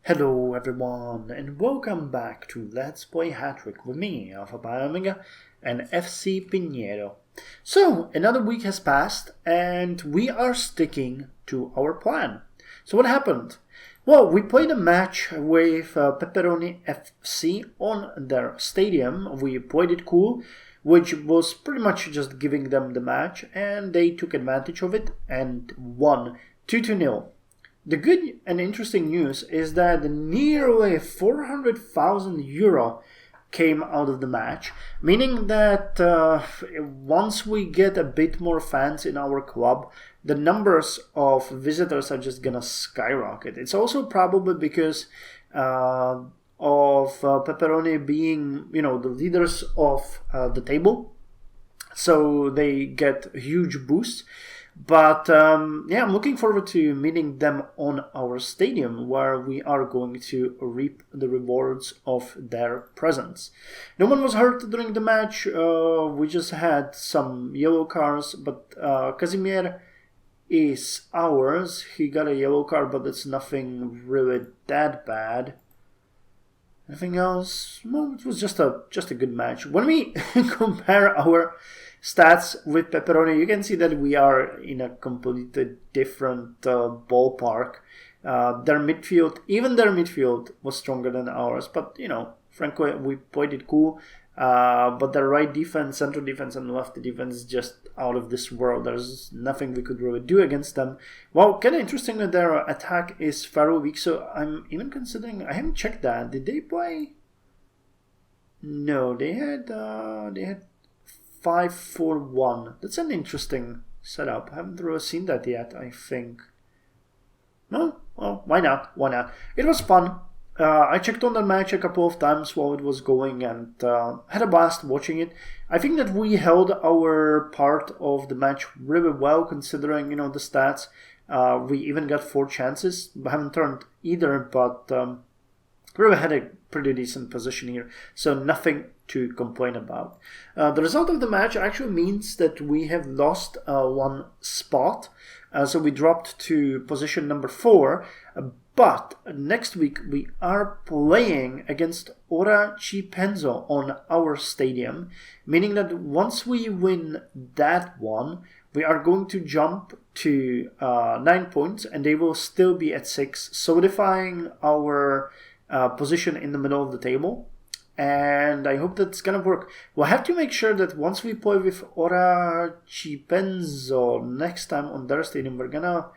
Hello everyone and welcome back to Let's Play Hattrick with me, Alpha Pi Omega and FC Pigneto. So, another week has passed and we are sticking to our plan. So what happened? Well, we played a match with Pepperoni FC on their stadium. We played it cool, which was pretty much just giving them the match, and they took advantage of it and won 2-0. The good and interesting news is that nearly 400,000 euro came out of the match, meaning that once we get a bit more fans in our club, the numbers of visitors are just gonna skyrocket. It's also probably because of Pepperoni being, the leaders of the table, so they get a huge boost. But yeah, I'm looking forward to meeting them on our stadium, where we are going to reap the rewards of their presence. No one was hurt during the match. We just had some yellow cards, but Casimir is ours. He got a yellow card, but it's nothing really that bad. Anything else? Well, it was just a good match. When we compare our stats with Pepperoni, you can see that we are in a completely different ballpark. Their midfield was stronger than ours, but frankly, we played it cool. But their right defense, central defense, and left defense is just out of this world. There's nothing we could really do against them. Well, kind of interesting that their attack is very weak, so I'm even considering. I haven't checked that. Did they play? No, they had 5-4-1. That's an interesting setup. I haven't really seen that yet, I think. No? Well, why not? Why not? It was fun. I checked on the match a couple of times while it was going and had a blast watching it. I think that we held our part of the match really well, considering, the stats. We even got 4 chances. We haven't turned either, but really had a pretty decent position here, so nothing to complain about. The result of the match actually means that we have lost 1 spot, so we dropped to position number 4, but next week we are playing against Ora Cipenzo on our stadium, meaning that once we win that one, we are going to jump to 9 points and they will still be at 6, solidifying our position in the middle of the table. And I hope that's gonna work. We'll have to make sure that once we play with Ora Cipenzo next time on their stadium, we're gonna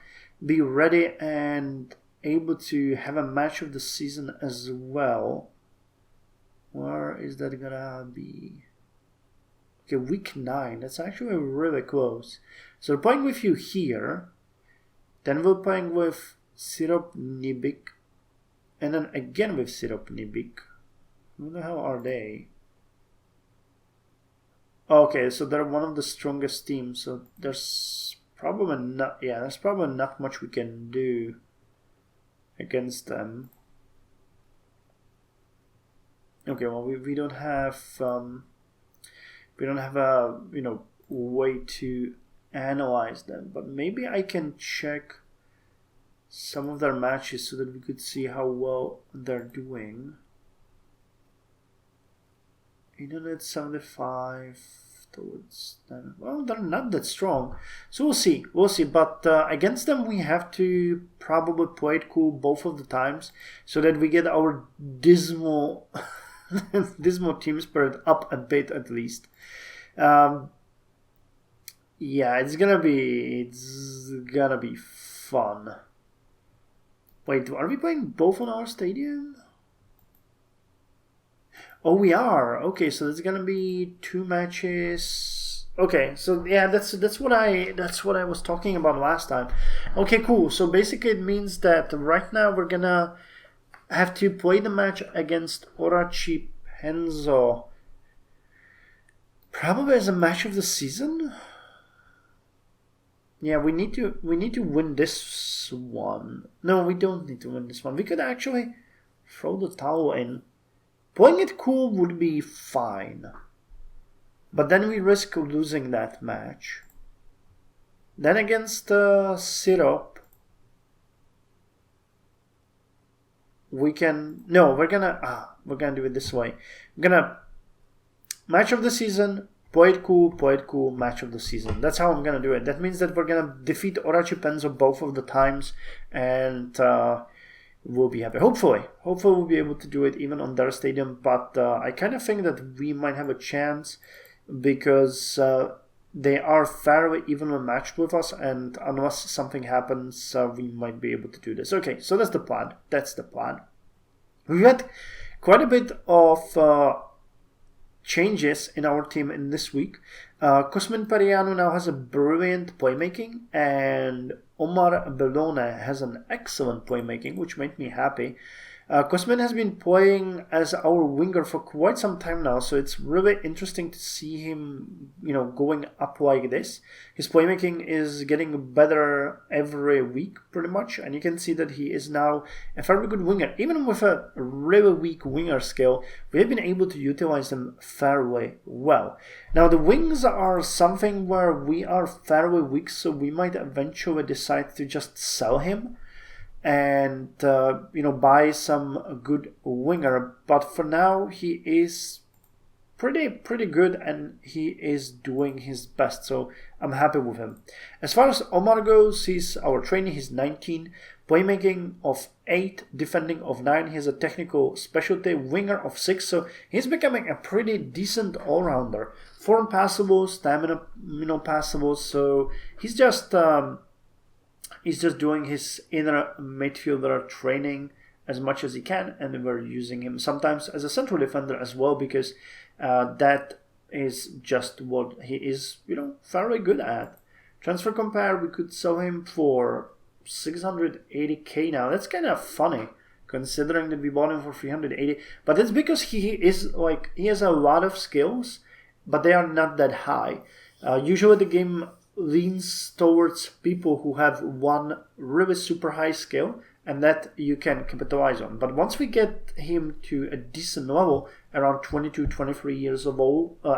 be ready and able to have a match of the season as well. Where is that gonna be? Okay, week 9. That's actually really close. So we're playing with you here. Then we're playing with Sirop Nibik. And then again with Sirop Nibik. Who the hell are they? Okay, so they're one of the strongest teams. So there's probably not much we can do against them. Okay, well we don't have a way to analyze them, but maybe I can check some of their matches so that we could see how well they're doing. Internet 75 towards them. Well, they're not that strong, so we'll see. But against them, we have to probably play it cool both of the times so that we get our dismal team spirit up a bit at least. Yeah, it's gonna be fun. Wait, are we playing both on our stadium? Oh, we are. Okay, so there's gonna be 2 matches. Okay, so yeah, that's what I was talking about last time. Okay, cool. So basically, it means that right now we're gonna have to play the match against Ora Cipenzo, probably as a match of the season. Yeah, we need to win this one. No, we don't need to win this one. We could actually throw the towel in. Playing it cool would be fine. But then we risk losing that match. Then against Syrup, we can... No, we're gonna do it this way. We're gonna... Match of the season, play it cool, match of the season. That's how I'm gonna do it. That means that we're gonna defeat Orachi Penzo both of the times, and we'll be happy. Hopefully we'll be able to do it even on their stadium, but I kind of think that we might have a chance because they are fairly evenly matched with us, and unless something happens, we might be able to do this. Okay, so that's the plan. We've had quite a bit of changes in our team in this week. Cosmin Periano now has a brilliant playmaking, and Omar Bellone has an excellent playmaking, which made me happy. Cosmin has been playing as our winger for quite some time now, so it's really interesting to see him, going up like this. His playmaking is getting better every week, pretty much, and you can see that he is now a very good winger. Even with a really weak winger skill, we have been able to utilize them fairly well. Now, the wings are something where we are fairly weak, so we might eventually decide to just sell him and buy some good winger, but for now he is pretty good and he is doing his best, so I'm happy with him. As far as Omar goes, he's our trainee. He's 19, playmaking of 8, defending of 9. He has a technical specialty, winger of 6, so he's becoming a pretty decent all-rounder. Form passable, stamina passable, so he's just doing his inner midfielder training as much as he can, and we're using him sometimes as a central defender as well, because that is just what he is, fairly good at. Transfer compare, we could sell him for 680k now. That's kind of funny, considering that we bought him for 380. But it's because he has a lot of skills, but they are not that high. Usually the game leans towards people who have one really super high skill, and that you can capitalize on. But once we get him to a decent level, around 22, 23 years of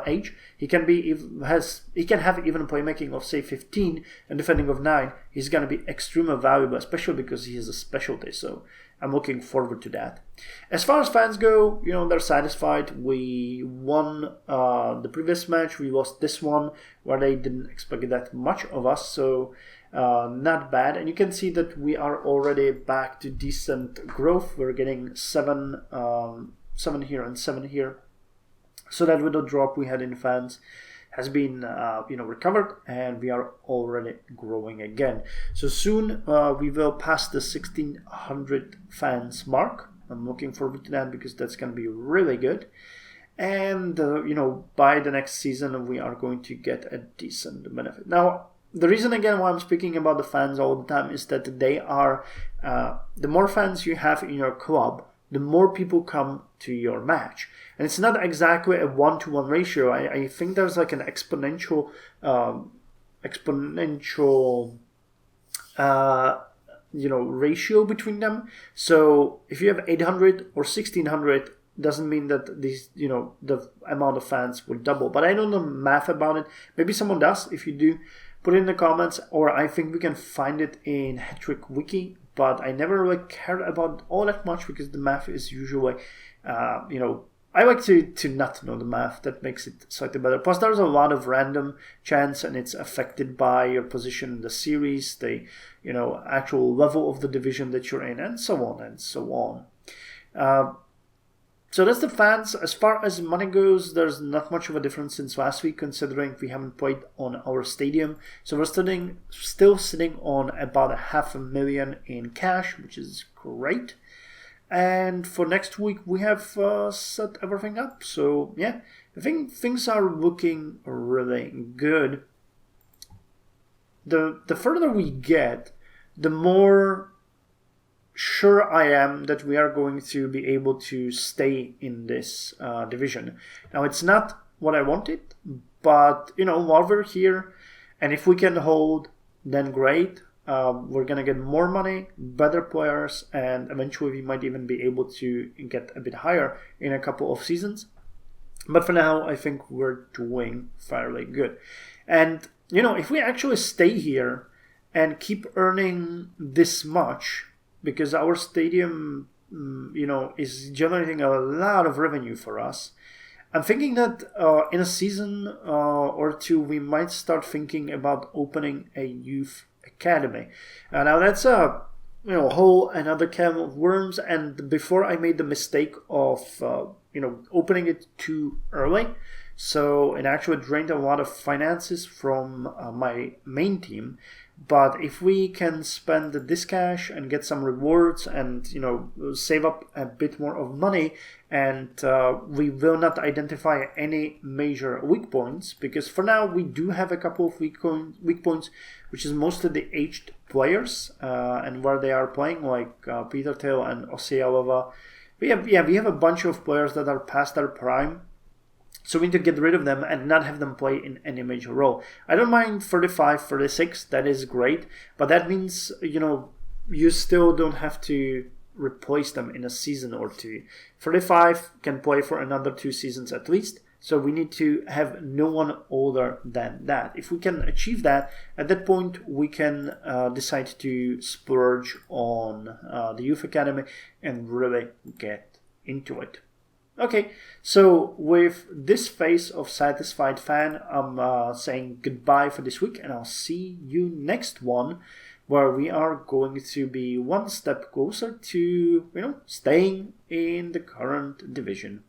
age, he can have even playmaking of say 15 and defending of 9. He's going to be extremely valuable, especially because he has a specialty. So I'm looking forward to that. As far as fans go, they're satisfied. We won the previous match. We lost this one, where they didn't expect that much of us. So not bad. And you can see that we are already back to decent growth. We're getting 7 here and 7 here. So that little drop we had in fans has been recovered, and we are already growing again. So soon we will pass the 1600 fans mark. I'm looking forward to that because that's going to be really good. And by the next season we are going to get a decent benefit. Now, the reason again why I'm speaking about the fans all the time is that they are the more fans you have in your club, the more people come to your match. And it's not exactly a 1-to-1 ratio. I think there's like an exponential ratio between them. So if you have 800 or 1600, doesn't mean that these the amount of fans would double. But I don't know math about it. Maybe someone does. If you do, put it in the comments, or I think we can find it in Hattrick Wiki. But I never really cared about all that much because the math is usually, I like to not know the math. That makes it slightly better. Plus, there's a lot of random chance, and it's affected by your position in the series, the actual level of the division that you're in, and so on and so on. So that's the fans. As far as money goes, there's not much of a difference since last week, considering we haven't played on our stadium. So we're still sitting on about $500,000 in cash, which is great. And for next week, we have set everything up. So yeah, I think things are looking really good. The further we get, the more sure I am that we are going to be able to stay in this division. Now, it's not what I wanted, but while we're here, and if we can hold, then great. We're gonna get more money, better players, and eventually we might even be able to get a bit higher in a couple of seasons. But for now, I think we're doing fairly good. And if we actually stay here and keep earning this much, because our stadium is generating a lot of revenue for us. I'm thinking that in a season or two, we might start thinking about opening a youth academy. Now that's a whole another can of worms. And before I made the mistake of opening it too early, so it actually drained a lot of finances from my main team. But if we can spend this cash and get some rewards and save up a bit more of money, and we will not identify any major weak points, because for now we do have a couple of weak points, which is mostly the aged players and where they are playing, like Peter Thiel and Osialova. We have a bunch of players that are past their prime. So we need to get rid of them and not have them play in any major role. I don't mind 35, 36, that is great. But that means, you still don't have to replace them in a season or two. 35 can play for another 2 seasons at least. So we need to have no one older than that. If we can achieve that, at that point we can decide to splurge on the Youth Academy and really get into it. Okay, so with this face of satisfied fan, I'm saying goodbye for this week, and I'll see you next one, where we are going to be one step closer to, staying in the current division.